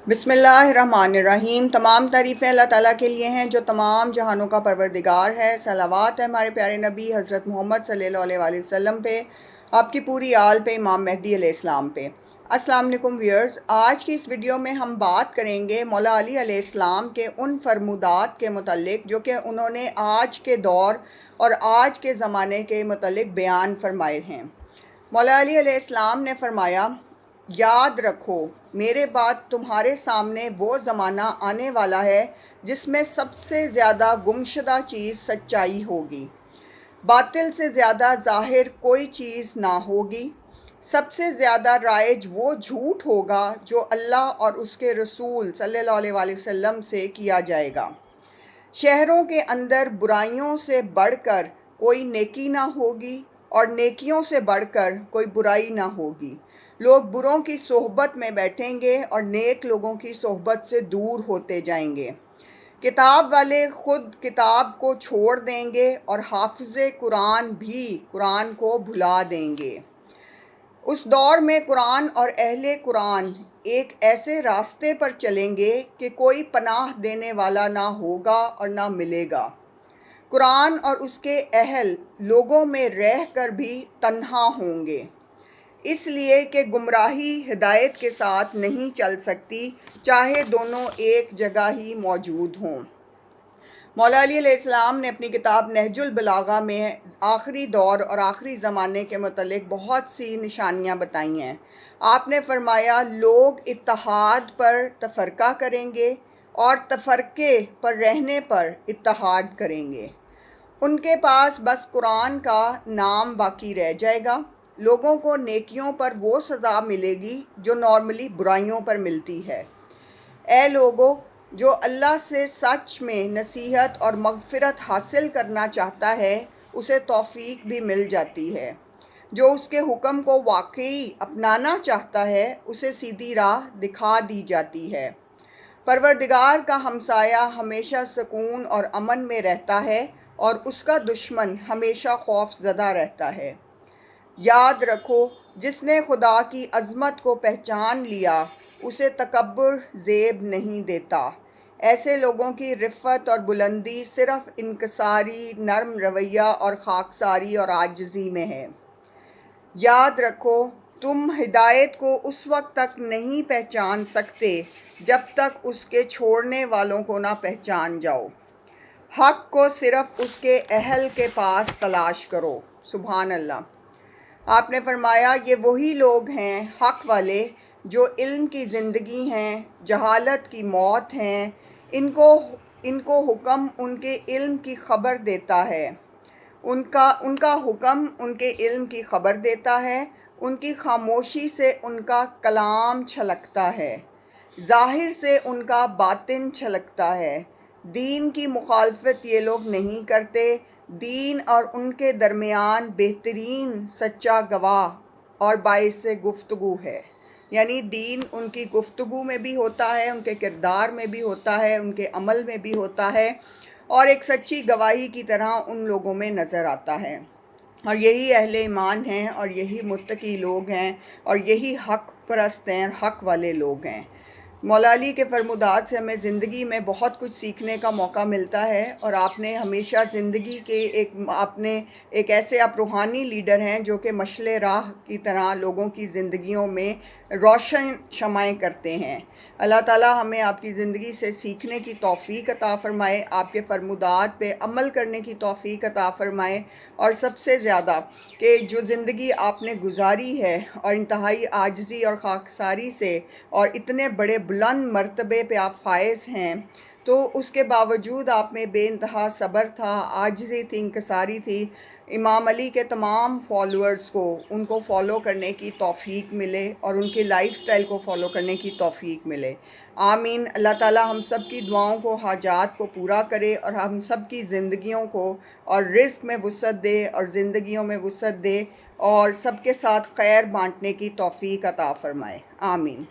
बिस्मिल्लाहिर्रहमानिर्रहीम। तमाम तारीफ़ें अल्लाह ताला के लिए हैं जो तमाम जहानों का परवरदिगार है। सलावत है हमारे प्यारे नबी हज़रत मोहम्मद सल्लल्लाहु अलैहि वसल्लम पे, आपकी पूरी आल पे, इमाम मेहदी अलैहिस्सलाम पे। अस्सलाम वालेकुम व्यूअर्स, आज की इस वीडियो में हम बात करेंगे मौला अली अलैहिस्सलाम के उन फरमुदात के मुतल्लिक जो कि उन्होंने आज के दौर और आज के ज़माने के मुतल्लिक बयान फरमाए हैं। मौला अली अलैहिस्सलाम ने फरमाया, याद रखो मेरे बाद तुम्हारे सामने वो ज़माना आने वाला है जिसमें सबसे ज़्यादा गुमशुदा चीज़ सच्चाई होगी, बातिल से ज़्यादा ज़ाहिर कोई चीज़ ना होगी, सबसे ज़्यादा राइज वो झूठ होगा जो अल्लाह और उसके रसूल सल्लल्लाहु अलैहि वसल्लम से किया जाएगा। शहरों के अंदर बुराइयों से बढ़कर कोई नेकी ना होगी और नेकियों से बढ़कर कोई बुराई ना होगी। लोग बुरों की सोहबत में बैठेंगे और नेक लोगों की सोहबत से दूर होते जाएंगे। किताब वाले खुद किताब को छोड़ देंगे और हाफिज़े कुरान भी कुरान को भुला देंगे। उस दौर में कुरान और अहले कुरान एक ऐसे रास्ते पर चलेंगे कि कोई पनाह देने वाला ना होगा और ना मिलेगा। कुरान और उसके अहल लोगों में रह कर भी तन्हा होंगे, इसलिए कि गुमराही हिदायत के साथ नहीं चल सकती, चाहे दोनों एक जगह ही मौजूद हों। मौला अली अलैहिस्सलाम ने अपनी किताब नहजुल बलागा में आखिरी दौर और आखिरी ज़माने के मुतल्लिक बहुत सी निशानियाँ बताई हैं। आपने फरमाया, लोग इत्तेहाद पर तफरका करेंगे और तफरके पर रहने पर इत्तेहाद करेंगे। उनके पास बस कुरान का नाम बाकी रह जाएगा। लोगों को नेकियों पर वो सज़ा मिलेगी जो नॉर्मली बुराइयों पर मिलती है। ऐ लोगों, जो अल्लाह से सच में नसीहत और मग़फ़िरत हासिल करना चाहता है उसे तौफ़ीक भी मिल जाती है। जो उसके हुक्म को वाकई अपनाना चाहता है उसे सीधी राह दिखा दी जाती है। परवरदिगार का हमसाया हमेशा सुकून और अमन में रहता है और उसका दुश्मन हमेशा खौफज़दा रहता है। याद रखो, जिसने खुदा की अज़मत को पहचान लिया उसे तकब्बुर ज़ेब नहीं देता। ऐसे लोगों की रिफ़्फ़त और बुलंदी सिर्फ़ इनकिसारी, नरम रवैया और खाकसारी और आजिज़ी में है। याद रखो, तुम हिदायत को उस वक्त तक नहीं पहचान सकते जब तक उसके छोड़ने वालों को ना पहचान जाओ। हक़ को सिर्फ़ उसके अहल के पास तलाश करो। सुभान अल्लाह। आपने फरमाया, ये वही लोग हैं हक़ वाले जो इल्म की ज़िंदगी हैं, जहालत की मौत हैं। इनको हुक्म उनके इल्म की ख़बर देता है। उनका हुक्म उनके इल्म की ख़बर देता है। उनकी खामोशी से उनका कलाम छलकता है, ज़ाहिर से उनका बातिन छलकता है। दीन की मुखालफत ये लोग नहीं करते। दीन और उनके दरमियान बेहतरीन सच्चा गवाह और बाइसे गुफ्तगू है। यानी दीन उनकी गुफ्तगू में भी होता है, उनके किरदार में भी होता है, उनके अमल में भी होता है और एक सच्ची गवाही की तरह उन लोगों में नज़र आता है। और यही अहले ईमान हैं और यही मुत्तकी लोग हैं और यही हक़ परस्त हैं, हक़ वाले लोग हैं। मौला अली के फरमुदात से हमें ज़िंदगी में बहुत कुछ सीखने का मौका मिलता है और आपने हमेशा ज़िंदगी के आपने एक ऐसे आप रूहानी लीडर हैं जो कि मशले राह की तरह लोगों की ज़िंदगियों में रोशन शमाएँ करते हैं। अल्लाह ताला हमें आपकी ज़िंदगी से सीखने की तौफ़ीक अता फ़रमाए, आपके फरमुदात पे अमल करने की तौफ़ीक अता फ़रमाए और सबसे ज़्यादा कि जो ज़िंदगी आपने गुजारी है और इंतहाई आजिज़ी और खाकसारी से और इतने बड़े बुलंद मर्तबे पे आप फायज़ हैं, तो उसके बावजूद आप में बेइंतहा सब्र था, आजिज़ी थी, इंकिसारी थी। इमाम अली के तमाम फॉलोअर्स को उनको फॉलो करने की तौफ़ीक मिले और उनकी लाइफ़स्टाइल को फॉलो करने की तौफ़ीक मिले। आमीन। अल्लाह ताला हम सब की दुआओं को, हाजात को पूरा करे और हम सब की ज़िंदगियों को और रिज़्क़ में वुसअत दे और ज़िंदगियों में वुसअत दे और सबके साथ खैर बाँटने की तौफ़ीक अता फ़रमाए। आमीन।